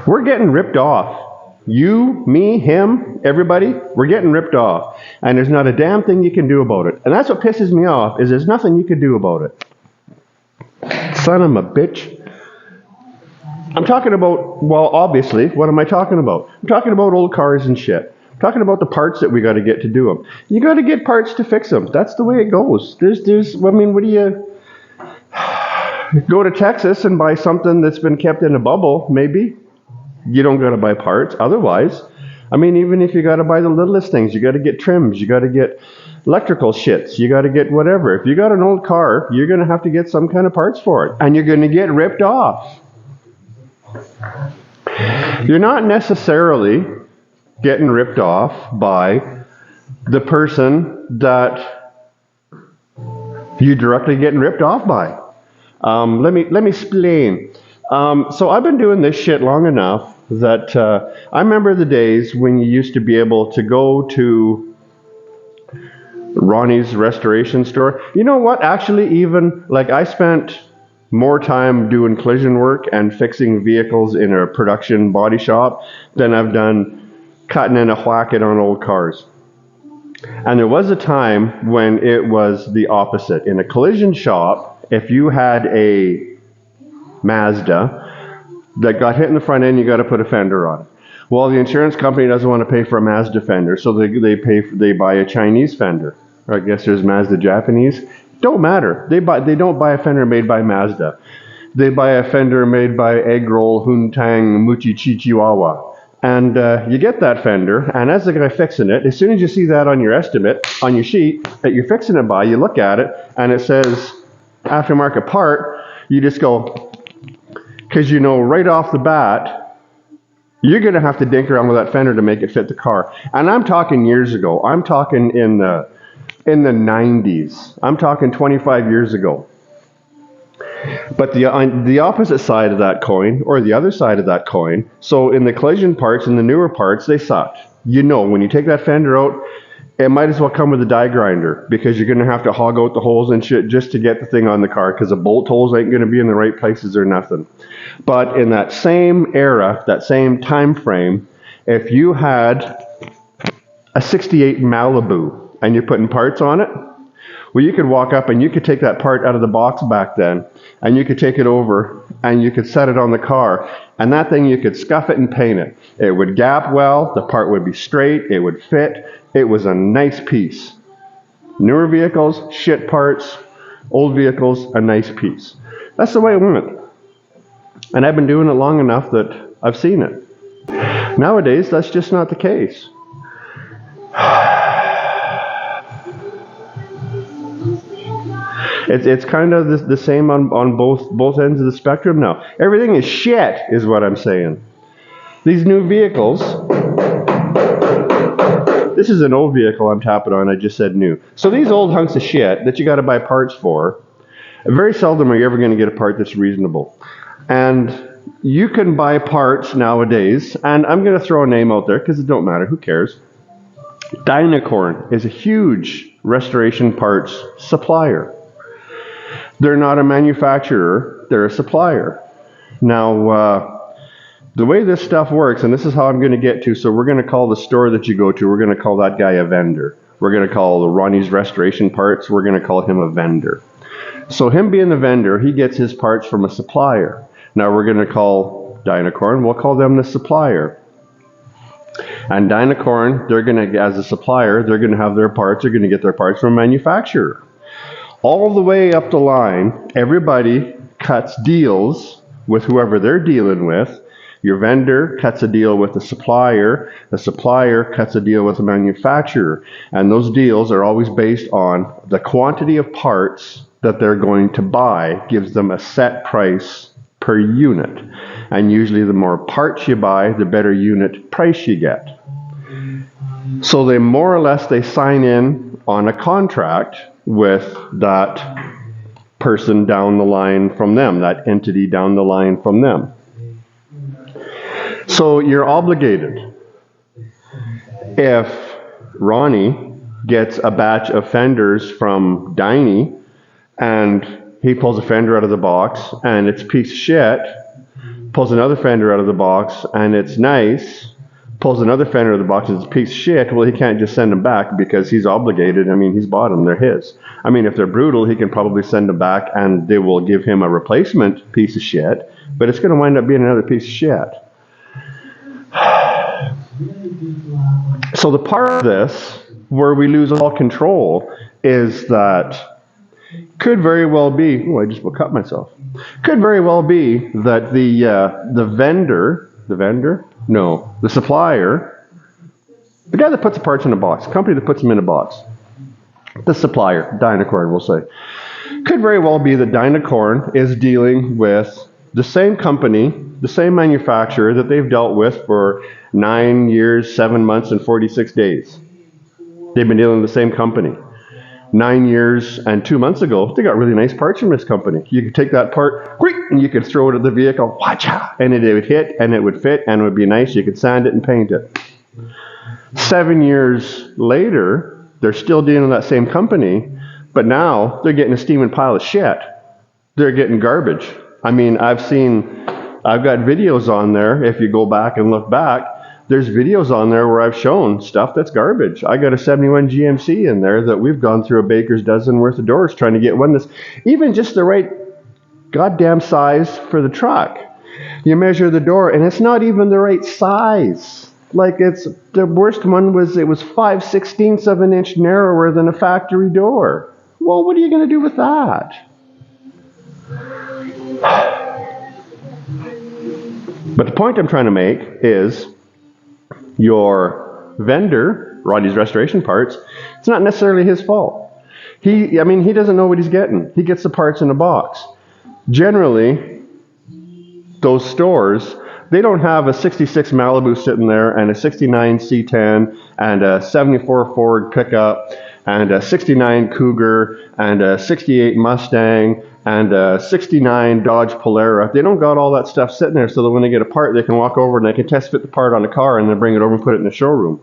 We're getting ripped off. You, me, him, everybody, we're getting ripped off. And there's not a damn thing you can do about it. And that's what pisses me off, is there's nothing you can do about it. Son of a bitch. I'm talking about, well, obviously, what am I talking about? I'm talking about old cars and shit. I'm talking about the parts that we got to get to do them. You got to get parts to fix them. That's the way it goes. I mean, what do you go to Texas and buy something that's been kept in a bubble? Maybe you don't got to buy parts. Otherwise, I mean, even if you got to buy the littlest things, you got to get trims, you got to get electrical shits, you got to get whatever. If you got an old car, you're going to have to get some kind of parts for it, and you're going to get ripped off. You're not necessarily getting ripped off by the person that you're directly getting ripped off by. Let me explain. So I've been doing this shit long enough that I remember the days when you used to be able to go to Ronnie's restoration store. You know what? Actually, even like I spent more time doing collision work and fixing vehicles in a production body shop than I've done cutting in a whack it on old cars. And there was a time when it was the opposite. In a collision shop, if you had a Mazda that got hit in the front end, you got to put a fender on it. Well, the insurance company doesn't want to pay for a Mazda fender, so they buy a Chinese fender. Or I guess there's Mazda Japanese. Don't matter. They don't buy a fender made by Mazda. They buy a fender made by Eggroll, Huntang, Muchi Chichiwawa. And you get that fender, and as the guy fixing it, as soon as you see that on your estimate, on your sheet that you're fixing it by, you look at it, and it says aftermarket part, you just go, because you know right off the bat, you're going to have to dink around with that fender to make it fit the car. And I'm talking years ago. I'm talking in the 90s. I'm talking 25 years ago. But the opposite side of that coin, or the other side of that coin, so in the collision parts and the newer parts, they sucked. You know, when you take that fender out, it might as well come with a die grinder, because you're going to have to hog out the holes and shit just to get the thing on the car, because the bolt holes ain't going to be in the right places or nothing. But in that same era, that same time frame, if you had a 68 Malibu and you're putting parts on it, well, you could walk up and you could take that part out of the box back then, and you could take it over and you could set it on the car, and that thing you could scuff it and paint it. It would gap well, the part would be straight, it would fit, it was a nice piece. Newer vehicles, shit parts. Old vehicles, a nice piece. That's the way it went. And I've been doing it long enough that I've seen it. Nowadays, that's just not the case. It's kind of the same on both ends of the spectrum now. Everything is shit, is what I'm saying. These new vehicles, this is an old vehicle I'm tapping on, I just said new. So these old hunks of shit that you got to buy parts for, very seldom are you ever going to get a part that's reasonable. And you can buy parts nowadays, and I'm going to throw a name out there because it don't matter, who cares. Dynacorn is a huge restoration parts supplier. They're not a manufacturer, they're a supplier. Now, the way this stuff works, and this is how I'm going to get to, so we're going to call the store that you go to, we're going to call that guy a vendor. We're going to call the Ronnie's Restoration Parts, we're going to call him a vendor. So him being the vendor, he gets his parts from a supplier. Now we're going to call Dynacorn, we'll call them the supplier. And Dynacorn, they're going to, as a supplier, they're going to have their parts, they're going to get their parts from a manufacturer. All the way up the line, everybody cuts deals with whoever they're dealing with. Your vendor cuts a deal with the supplier cuts a deal with the manufacturer. And those deals are always based on the quantity of parts that they're going to buy gives them a set price per unit. And usually the more parts you buy, the better unit price you get. So they more or less, they sign in on a contract with that person down the line from them, that entity down the line from them. So you're obligated. If Ronnie gets a batch of fenders from Diney and He pulls a fender out of the box, and it's a piece of shit. Pulls another fender out of the box, and it's nice. Pulls another fender out of the box, and it's a piece of shit. Well, he can't just send them back because he's obligated. I mean, he's bought them. They're his. I mean, if they're brutal, he can probably send them back, and they will give him a replacement piece of shit. But it's going to wind up being another piece of shit. So the part of this where we lose all control is that could very well be, oh, I just cut myself. Could very well be that the supplier, the guy that puts the parts in a box, the company that puts them in a box, the supplier, Dynacorn, we'll say, could very well be that Dynacorn is dealing with the same company, the same manufacturer that they've dealt with for 9 years, 7 months, and 46 days. They've been dealing with the same company. 9 years and 2 months ago, they got really nice parts from this company. You could take that part, and you could throw it at the vehicle, and it would hit, and it would fit, and it would be nice. You could sand it and paint it. 7 years later, they're still dealing with that same company, but now they're getting a steaming pile of shit. They're getting garbage. I mean, I've got videos on there. If you go back and look back, there's videos on there where I've shown stuff that's garbage. I got a 71 GMC in there that we've gone through a baker's dozen worth of doors trying to get one that's even just the right goddamn size for the truck. You measure the door and it's not even the right size. Like the worst one was, it was 5/16 of an inch narrower than a factory door. Well, what are you going to do with that? But the point I'm trying to make is your vendor, Roddy's Restoration Parts, it's not necessarily his fault. He doesn't know what he's getting. He gets the parts in a box. Generally, those stores, they don't have a 66 Malibu sitting there and a 69 C10 and a 74 Ford pickup and a 69 Cougar and a 68 Mustang and a 69 Dodge Polara. They don't got all that stuff sitting there so that when they get a part, they can walk over and they can test fit the part on a car and then bring it over and put it in the showroom.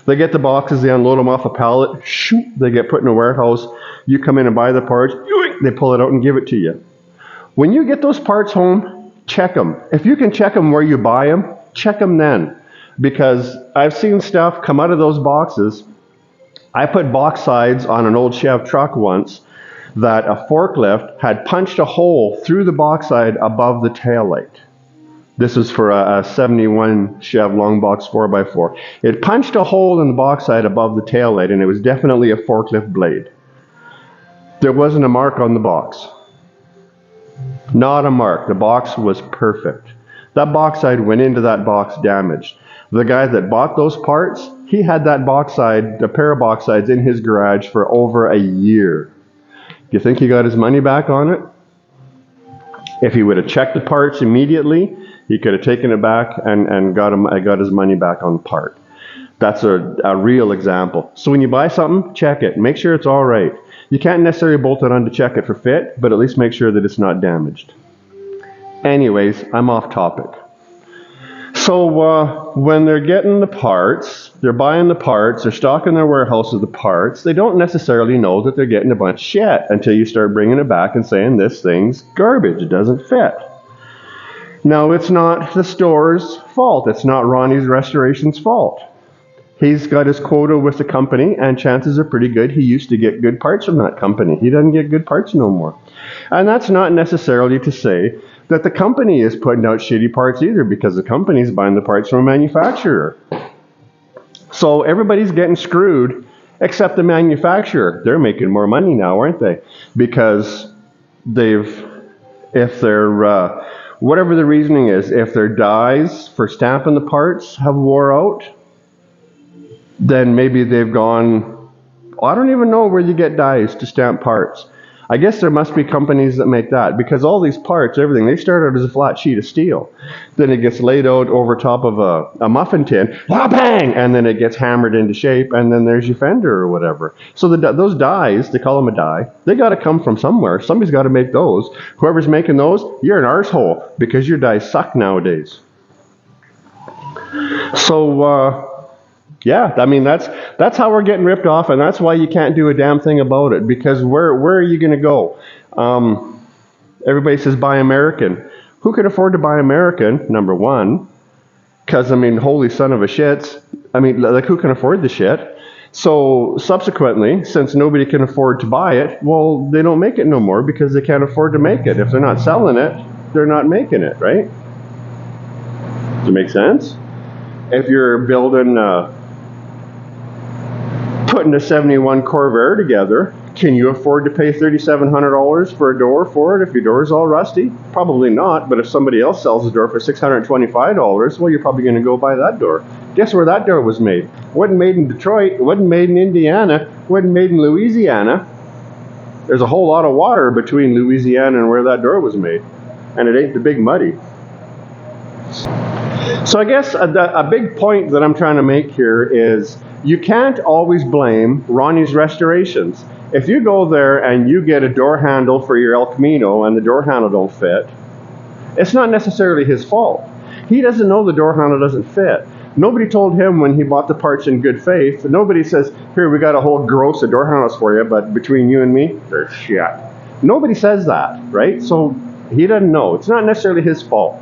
They get the boxes, they unload them off a pallet, shoot, they get put in a warehouse. You come in and buy the parts, they pull it out and give it to you. When you get those parts home, check them. If you can check them where you buy them, check them then. Because I've seen stuff come out of those boxes. I put box sides on an old Chev truck once that a forklift had punched a hole through the box side above the taillight. This is for a 71 Chev long box 4x4. It punched a hole in the box side above the taillight, and it was definitely a forklift blade. There wasn't a mark on the box. Not a mark. The box was perfect. That box side went into that box damaged. The guy that bought those parts, he had that box side, a pair of box sides in his garage for over a year. Do you think he got his money back on it? If he would have checked the parts immediately, he could have taken it back and got his money back on the part. That's a real example. So when you buy something, check it. Make sure it's all right. You can't necessarily bolt it on to check it for fit, but at least make sure that it's not damaged. Anyways, I'm off topic. So when they're getting the parts, they're buying the parts, they're stocking their warehouse of the parts, they don't necessarily know that they're getting a bunch of shit until you start bringing it back and saying this thing's garbage, it doesn't fit. Now, it's not the store's fault. It's not Ronnie's Restoration's fault. He's got his quota with the company, and chances are pretty good he used to get good parts from that company. He doesn't get good parts no more. And that's not necessarily to say that the company is putting out shitty parts either, because the company's buying the parts from a manufacturer. So everybody's getting screwed except the manufacturer. They're making more money now, aren't they? Because whatever the reasoning is, if their dies for stamping the parts have wore out, then maybe they've gone, I don't even know where you get dies to stamp parts. I guess there must be companies that make that, because all these parts, everything, they start out as a flat sheet of steel. Then it gets laid out over top of a muffin tin, bang, and then it gets hammered into shape, and then there's your fender or whatever. So those dies, they call them a die, they got to come from somewhere. Somebody's got to make those. Whoever's making those, you're an arsehole, because your dies suck nowadays. So, yeah, I mean, that's how we're getting ripped off, and that's why you can't do a damn thing about it, because where are you going to go? Everybody says buy American. Who can afford to buy American? Number one, because I mean, holy son of a shits. I mean, like who can afford the shit? So subsequently, since nobody can afford to buy it, well, they don't make it no more because they can't afford to make it. If they're not selling it, they're not making it, right? Does it make sense? If you're building, putting a 71 Corvair together, can you afford to pay $3,700 for a door for it if your door's all rusty? Probably not, but if somebody else sells a door for $625, well, you're probably going to go buy that door. Guess where that door was made? It wasn't made in Detroit, it wasn't made in Indiana, it wasn't made in Louisiana. There's a whole lot of water between Louisiana and where that door was made, and it ain't the big muddy. So I guess a big point that I'm trying to make here is you can't always blame Ronnie's Restorations. If you go there and you get a door handle for your El Camino and the door handle don't fit, it's not necessarily his fault. He doesn't know the door handle doesn't fit. Nobody told him when he bought the parts in good faith. Nobody says, here, we got a whole gross of door handles for you, but between you and me, they're shit. Nobody says that, right? So he doesn't know. It's not necessarily his fault.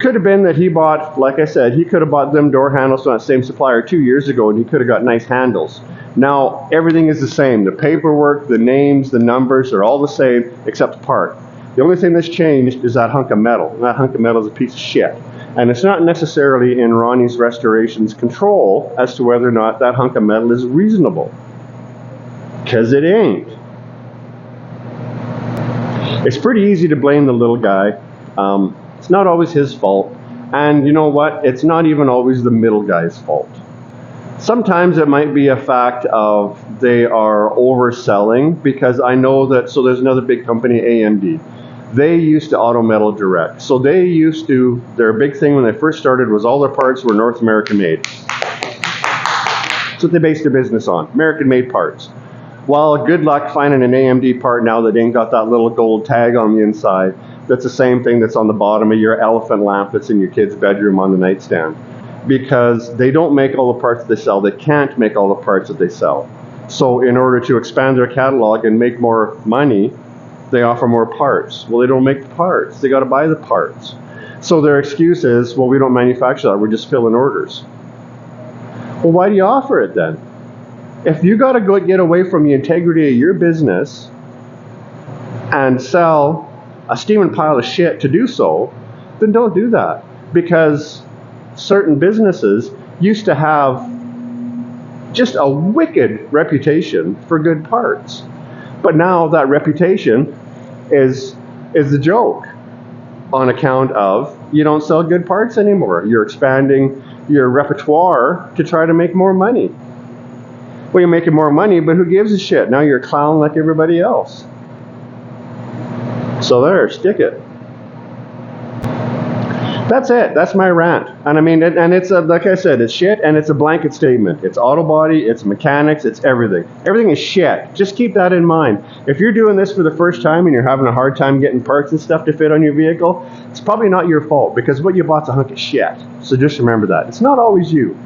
Could have been that he bought, like I said, he could have bought them door handles from that same supplier 2 years ago and he could have got nice handles. Now, everything is the same. The paperwork, the names, the numbers are all the same except the part. The only thing that's changed is that hunk of metal. And that hunk of metal is a piece of shit. And it's not necessarily in Ronnie's Restoration's control as to whether or not that hunk of metal is reasonable. Because it ain't. It's pretty easy to blame the little guy. It's not always his fault. And you know what? It's not even always the middle guy's fault. Sometimes it might be a fact of they are overselling, because I know that, so there's another big company, AMD. They used to auto metal direct. So they used to, their big thing when they first started was all their parts were North American made. That's what they based their business on, American made parts. Well, good luck finding an AMD part now that ain't got that little gold tag on the inside. That's the same thing that's on the bottom of your elephant lamp that's in your kid's bedroom on the nightstand. Because they don't make all the parts that they sell. They can't make all the parts that they sell. So in order to expand their catalog and make more money, they offer more parts. Well, they don't make the parts. They got to buy the parts. So their excuse is, well, we don't manufacture that. We're just filling orders. Well, why do you offer it then? If you got to go get away from the integrity of your business and sell a steaming pile of shit to do so, then don't do that. Because certain businesses used to have just a wicked reputation for good parts. But now that reputation is a joke on account of you don't sell good parts anymore. You're expanding your repertoire to try to make more money. Well, you're making more money, but who gives a shit? Now you're a clown like everybody else. So there, stick it. That's it. That's my rant. And I mean, and it's like I said, it's shit, and it's a blanket statement. It's auto body, it's mechanics, it's everything. Everything is shit. Just keep that in mind. If you're doing this for the first time and you're having a hard time getting parts and stuff to fit on your vehicle, it's probably not your fault, because what you bought's a hunk of shit. So just remember that. It's not always you.